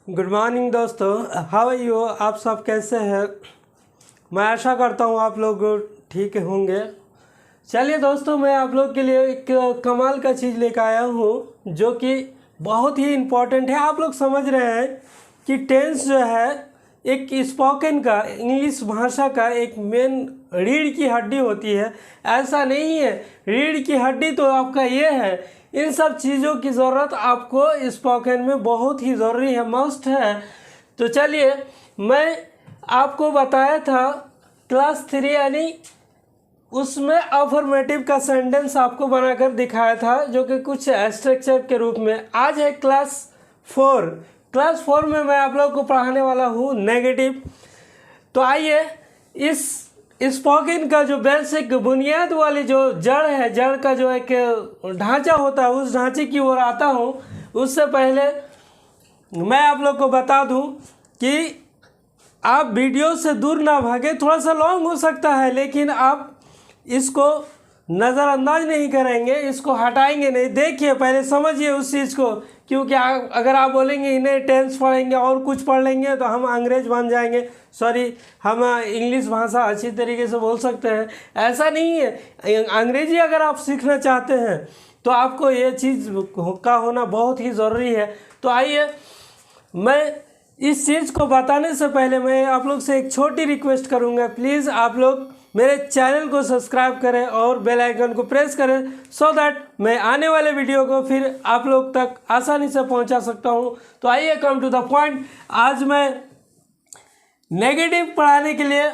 Good morning दोस्तों, how are you. आप सब कैसे हैं? मैं आशा करता हूँ आप लोग ठीक होंगे। चलिए दोस्तों, मैं आप लोग के लिए एक कमाल का चीज़ लेकर आया हूँ जो कि बहुत ही इम्पोर्टेंट है। आप लोग समझ रहे हैं कि टेंस जो है एक स्पोकन का, इंग्लिश भाषा का एक मेन रीढ़ की हड्डी होती है। ऐसा नहीं है, रीढ़ की हड्डी तो आपका ये है। इन सब चीज़ों की ज़रूरत आपको स्पोकन में बहुत ही ज़रूरी है, मस्ट है। तो चलिए, मैं आपको बताया था क्लास 3 यानी उसमें अफर्मेटिव का सेंटेंस आपको बनाकर दिखाया था जो कि कुछ स्ट्रक्चर के रूप में। आज है क्लास 4। क्लास 4 में मैं आप लोगों को पढ़ाने वाला हूँ नेगेटिव। तो आइए, इस स्पोकन का जो बेसिक बुनियाद वाली जो जड़ है, जड़ का जो एक ढांचा होता है, उस ढांचे की ओर आता हूँ। उससे पहले मैं आप लोग को बता दूँ कि आप वीडियो से दूर ना भागे। थोड़ा सा लॉन्ग हो सकता है लेकिन आप इसको नज़रअंदाज नहीं करेंगे, इसको हटाएंगे नहीं। देखिए, पहले समझिए उस चीज़ को, क्योंकि अगर आप बोलेंगे इन्हें टेंस पढ़ेंगे और कुछ पढ़ लेंगे तो हम अंग्रेज बन जाएंगे। सॉरी, हम इंग्लिश भाषा अच्छी तरीके से बोल सकते हैं, ऐसा नहीं है। अंग्रेजी अगर आप सीखना चाहते हैं तो आपको ये चीज़ का होना बहुत ही ज़रूरी है। तो आइए, मैं इस चीज़ को बताने से पहले मैं आप लोग से एक छोटी रिक्वेस्ट करूंगा। प्लीज़ आप लोग मेरे चैनल को सब्सक्राइब करें और बेल आइकन को प्रेस करें, सो दैट मैं आने वाले वीडियो को फिर आप लोग तक आसानी से पहुंचा सकता हूं। तो आइए, कम टू द पॉइंट। आज मैं नेगेटिव पढ़ाने के लिए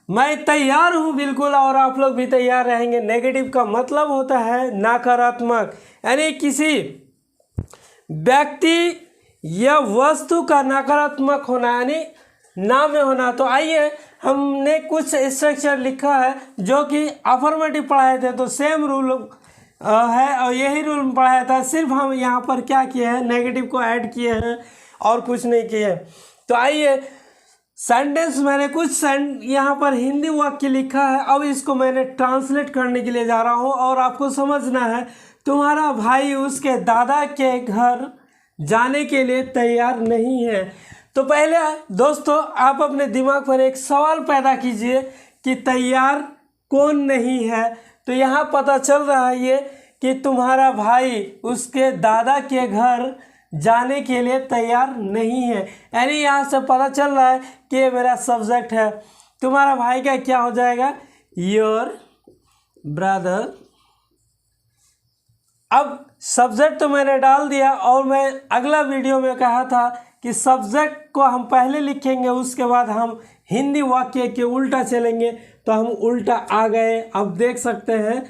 मैं तैयार हूं बिल्कुल, और आप लोग भी तैयार रहेंगे। नेगेटिव का मतलब होता है नकारात्मक, यानी किसी व्यक्ति या वस्तु का नकारात्मक होना, यानी ना में होना। तो आइए, हमने कुछ स्ट्रक्चर लिखा है जो कि अफर्मेटिव पढ़ाए थे, तो सेम रूल है और यही रूल पढ़ाया था। सिर्फ हम यहाँ पर क्या किए हैं, नेगेटिव को ऐड किए हैं और कुछ नहीं किए। तो आइए, सेंटेंस मैंने कुछ यहाँ पर हिंदी वाक्य लिखा है। अब इसको मैंने ट्रांसलेट करने के लिए जा रहा हूँ और आपको समझना है। तुम्हारा भाई उसके दादा के घर जाने के लिए तैयार नहीं है। तो पहले दोस्तों, आप अपने दिमाग पर एक सवाल पैदा कीजिए कि तैयार कौन नहीं है। तो यहाँ पता चल रहा है ये कि तुम्हारा भाई उसके दादा के घर जाने के लिए तैयार नहीं है, यानी यहाँ से पता चल रहा है कि ये मेरा सब्जेक्ट है। तुम्हारा भाई का क्या हो जाएगा? Your brother. अब सब्जेक्ट तो मैंने डाल दिया, और मैं अगला वीडियो में कहा था कि सब्जेक्ट को हम पहले लिखेंगे, उसके बाद हम हिंदी वाक्य के उल्टा चलेंगे। तो हम उल्टा आ गए। अब देख सकते हैं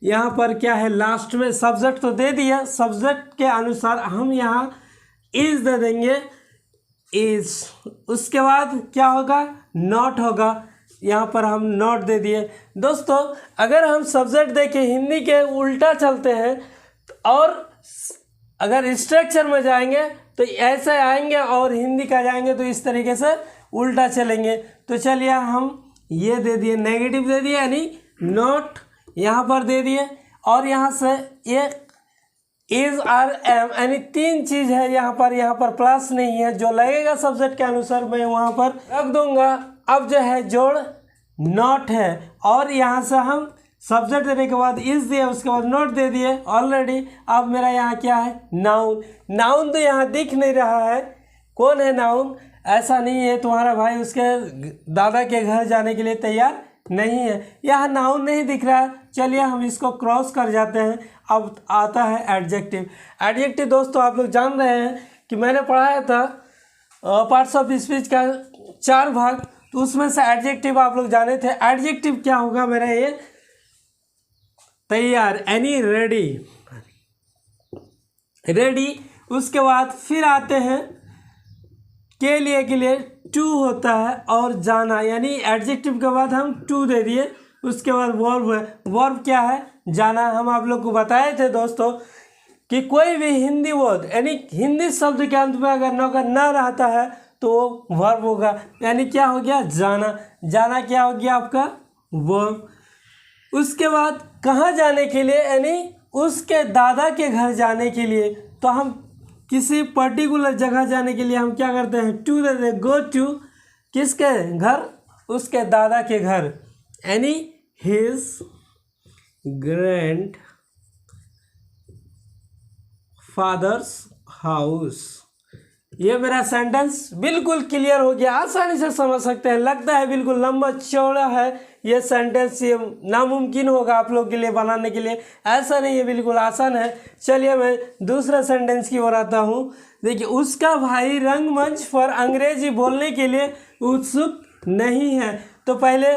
यहाँ पर क्या है, लास्ट में सब्जेक्ट तो दे दिया, सब्जेक्ट के अनुसार हम यहाँ इज दे देंगे, इज। उसके बाद क्या होगा? नॉट होगा। यहाँ पर हम नॉट दे दिए। दोस्तों, अगर हम सब्जेक्ट देखें हिंदी के उल्टा चलते हैं और अगर स्ट्रक्चर में जाएंगे तो ऐसे आएंगे, और हिंदी का जाएंगे तो इस तरीके से उल्टा चलेंगे। तो चलिए, हम ये दे दिए, नेगेटिव दे दिए यानी नॉट यहाँ पर दे दिए, और यहाँ से ये इज आर एम, यानी तीन चीज़ है यहाँ पर प्लस नहीं है। जो लगेगा सब्जेक्ट के अनुसार मैं वहाँ पर रख दूंगा। अब जो है जोड़ नॉट है, और यहाँ से हम सब्जेक्ट देने के बाद इज दिए, उसके बाद नोट दे दिए ऑलरेडी। अब मेरा यहाँ क्या है? नाउन। नाउन तो यहाँ दिख नहीं रहा है, कौन है नाउन? ऐसा नहीं है तुम्हारा भाई उसके दादा के घर जाने के लिए तैयार नहीं है, यहाँ नाउन नहीं दिख रहा है। चलिए, हम इसको क्रॉस कर जाते हैं। अब आता है एडजेक्टिव। एडजेक्टिव दोस्तों, आप लोग जान रहे हैं कि मैंने पढ़ाया था पार्ट्स ऑफ स्पीच का 4 भाग, तो उसमें से एडजेक्टिव आप लोग जाने थे। एडजेक्टिव क्या होगा मेरा? ये तैयार, यानी रेडी, रेडी। उसके बाद फिर आते हैं के लिए टू होता है, और जाना, यानी एडजेक्टिव के बाद हम टू दे दिए। उसके बाद वर्ब है। वर्ब क्या है? जाना। हम आप लोग को बताए थे दोस्तों कि कोई भी हिंदी वर्ड, यानी हिंदी शब्द के अंत में अगर नौकर न रहता है तो वो वर्ब होगा, यानी क्या हो गया? जाना। जाना क्या हो गया आपका? वर्ब। उसके बाद कहाँ जाने के लिए? यानी उसके दादा के घर जाने के लिए। तो हम किसी पर्टिकुलर जगह जाने के लिए हम क्या करते हैं, टू देते हैं। गो टू किसके घर, उसके दादा के घर, यानी हिज ग्रैंड फादर्स हाउस। ये मेरा सेंटेंस बिल्कुल क्लियर हो गया, आसानी से समझ सकते हैं। लगता है बिल्कुल लंबा चौड़ा है ये सेंटेंस, ये नामुमकिन होगा आप लोग के लिए बनाने के लिए, ऐसा नहीं है, बिल्कुल आसान है। चलिए मैं दूसरा सेंटेंस की ओर आता हूँ। देखिए, उसका भाई रंगमंच पर अंग्रेजी बोलने के लिए उत्सुक नहीं है। तो पहले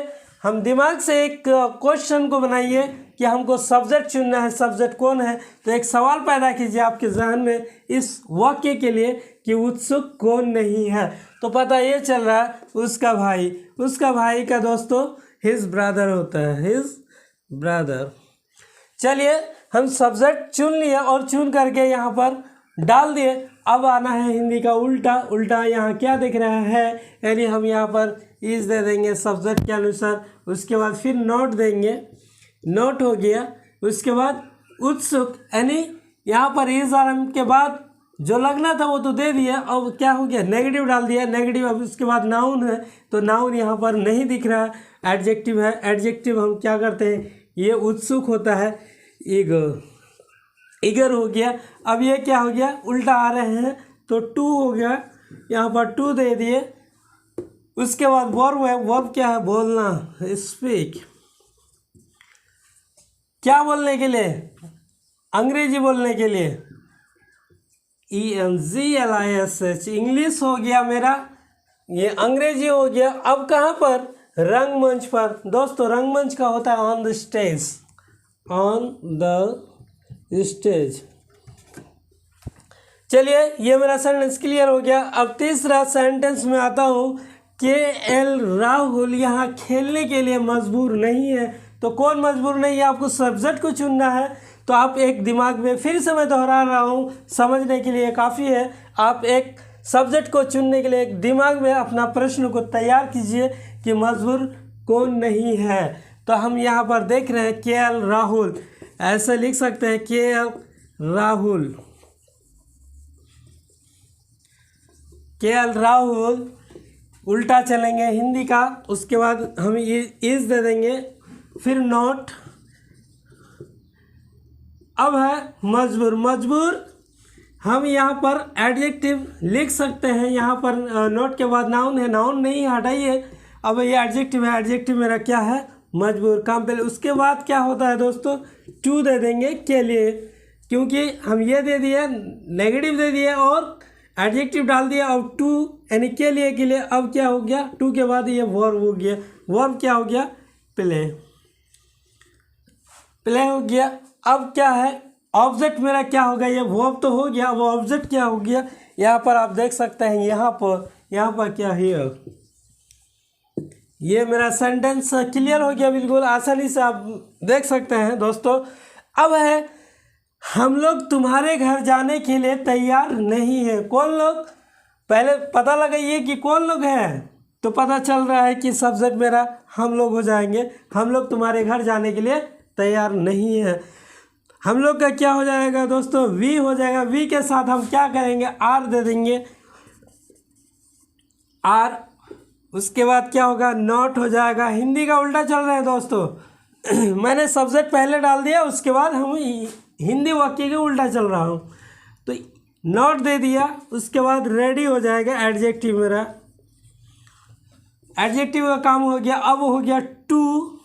हम दिमाग से एक क्वेश्चन को बनाइए कि हमको सब्जेक्ट चुनना है, सब्जेक्ट कौन है। तो एक सवाल पैदा कीजिए आपके जहन में इस वाक्य के लिए कि उत्सुक कौन नहीं है। तो पता ये चल रहा है उसका भाई, उसका भाई का दोस्तों हिज ब्रदर होता है, हिज ब्रदर। चलिए हम सब्जेक्ट चुन लिए और चुन करके यहाँ पर डाल दिए। अब आना है हिंदी का उल्टा। उल्टा यहाँ क्या दिख रहा है, यानी हम यहाँ पर इज दे देंगे सब्जेक्ट के अनुसार, उसके बाद फिर नोट देंगे, नोट हो गया। उसके बाद उत्सुक, यानी यहाँ पर इज आरम के बाद जो लगना था वो तो दे दिया, अब क्या हो गया, नेगेटिव डाल दिया, नेगेटिव। अब उसके बाद नाउन है, तो नाउन यहाँ पर नहीं दिख रहा है, एडजेक्टिव है। एडजेक्टिव हम क्या करते हैं, ये उत्सुक होता है, ईगर, ईगर हो गया। अब ये क्या हो गया, उल्टा आ रहे हैं तो टू हो गया, यहाँ पर टू दे दिए। उसके बाद वर्ब है, वर्ब क्या है, बोलना, स्पीक। क्या बोलने के लिए, अंग्रेजी बोलने के लिए, ENGLISH, इंग्लिश हो गया मेरा, ये अंग्रेजी हो गया। अब कहाँ पर, रंगमंच पर। दोस्तों रंगमंच का होता है on the stage, on the stage. चलिए ये मेरा सेंटेंस क्लियर हो गया। अब तीसरा सेंटेंस में आता हूँ। KL राहुल यहाँ खेलने के लिए मजबूर नहीं है। तो कौन मजबूर नहीं है, आपको सब्जेक्ट को चुनना है। तो आप एक दिमाग में, फिर से मैं दोहरा रहा हूँ, समझने के लिए काफ़ी है। आप एक सब्जेक्ट को चुनने के लिए एक दिमाग में अपना प्रश्न को तैयार कीजिए कि मजबूर कौन नहीं है। तो हम यहाँ पर देख रहे हैं KL राहुल, ऐसे लिख सकते हैं KL राहुल, KL राहुल। उल्टा चलेंगे हिंदी का, उसके बाद हम इज दे देंगे, फिर नोट। अब है मजबूर, मजबूर हम यहाँ पर एडजेक्टिव लिख सकते हैं। यहाँ पर नोट के बाद नाउन है, नाउन नहीं हटाइए। अब ये एडजेक्टिव है, एडजेक्टिव मेरा क्या है, मजबूर, काम पे। उसके बाद क्या होता है दोस्तों, टू दे देंगे के लिए, क्योंकि हम ये दे दिए, नेगेटिव दे दिए और एडजेक्टिव डाल दिया। अब टू यानी के लिए, के लिए। अब क्या हो गया, टू के बाद ये वर्ब हो गया। वर्ब क्या हो गया, प्ले, प्ले हो गया। अब क्या है, ऑब्जेक्ट मेरा क्या होगा, ये वर्ब तो हो गया। अब ऑब्जेक्ट क्या हो गया, यहाँ पर आप देख सकते हैं, यहाँ पर क्या है, ये मेरा सेंटेंस क्लियर हो गया, बिल्कुल आसानी से आप देख सकते हैं दोस्तों। अब है हम लोग तुम्हारे घर जाने के लिए तैयार नहीं है। कौन लोग, पहले पता लगाइए कि कौन लोग हैं। तो पता चल रहा है कि सब्जेक्ट मेरा हम लोग हो जाएंगे। हम लोग तुम्हारे घर जाने के लिए तैयार नहीं है। हम लोग का क्या हो जाएगा दोस्तों, वी हो जाएगा। वी के साथ हम क्या करेंगे, आर दे देंगे, आर। उसके बाद क्या होगा, नॉट हो जाएगा। हिंदी का उल्टा चल रहा है दोस्तों। मैंने सब्जेक्ट पहले डाल दिया, उसके बाद हम हिंदी वाक्य के उल्टा चल रहा हूँ। तो नॉट दे दिया, उसके बाद रेडी हो जाएगा एडजेक्टिव मेरा। एडजेक्टिव का काम हो गया। अब हो गया टू,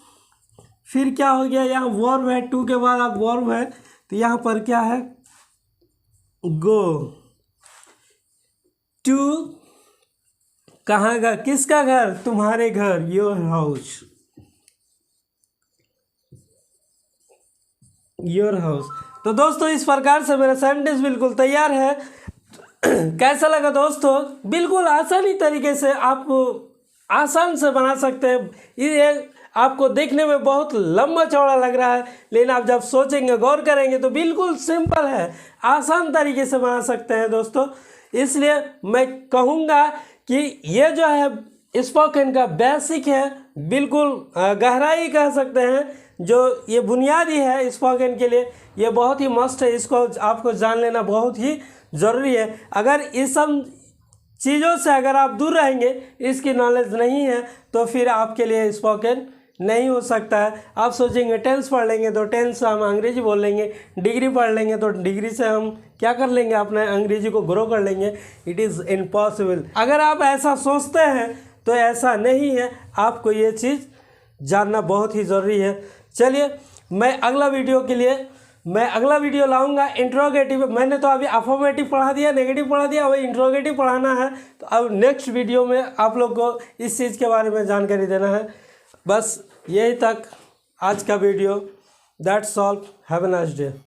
फिर क्या हो गया, यहाँ वर्ब है, टू के बाद अब वर्ब है। तो यहाँ पर क्या है, गो टू, कहाँ का, किसका घर, तुम्हारे घर, योर हाउस, योर हाउस। तो दोस्तों इस प्रकार से मेरा सेंटेंस बिल्कुल तैयार है। कैसा लगा दोस्तों, बिल्कुल आसानी तरीके से आप आसान से बना सकते हैं। ये आपको देखने में बहुत लंबा चौड़ा लग रहा है, लेकिन आप जब सोचेंगे, गौर करेंगे तो बिल्कुल सिंपल है, आसान तरीके से बना सकते हैं दोस्तों। इसलिए मैं कहूँगा कि ये जो है स्पोकन का बेसिक है, बिल्कुल गहराई कह सकते हैं, जो ये बुनियादी है स्पोकन के लिए, ये बहुत ही मस्ट है। इसको आपको जान लेना बहुत ही ज़रूरी है। अगर इस सब चीज़ों से अगर आप दूर रहेंगे, इसकी नॉलेज नहीं है, तो फिर आपके लिए स्पोकन नहीं हो सकता है। आप सोचेंगे टेंस पढ़ लेंगे तो टेंस से हम अंग्रेजी बोल लेंगे, डिग्री पढ़ लेंगे तो डिग्री से हम क्या कर लेंगे, अपने अंग्रेजी को ग्रो कर लेंगे। It is impossible. अगर आप ऐसा सोचते हैं तो ऐसा नहीं है, आपको ये चीज़ जानना बहुत ही ज़रूरी है। चलिए, मैं अगला वीडियो लाऊंगा इंट्रोगेटिव। मैंने तो अभी अफर्मेटिव पढ़ा दिया, नेगेटिव पढ़ा दिया, वही इंट्रोगेटिव पढ़ाना है। तो अब नेक्स्ट वीडियो में आप लोग को इस चीज़ के बारे में जानकारी देना है। बस यही तक आज का video. That's all. Have a nice day.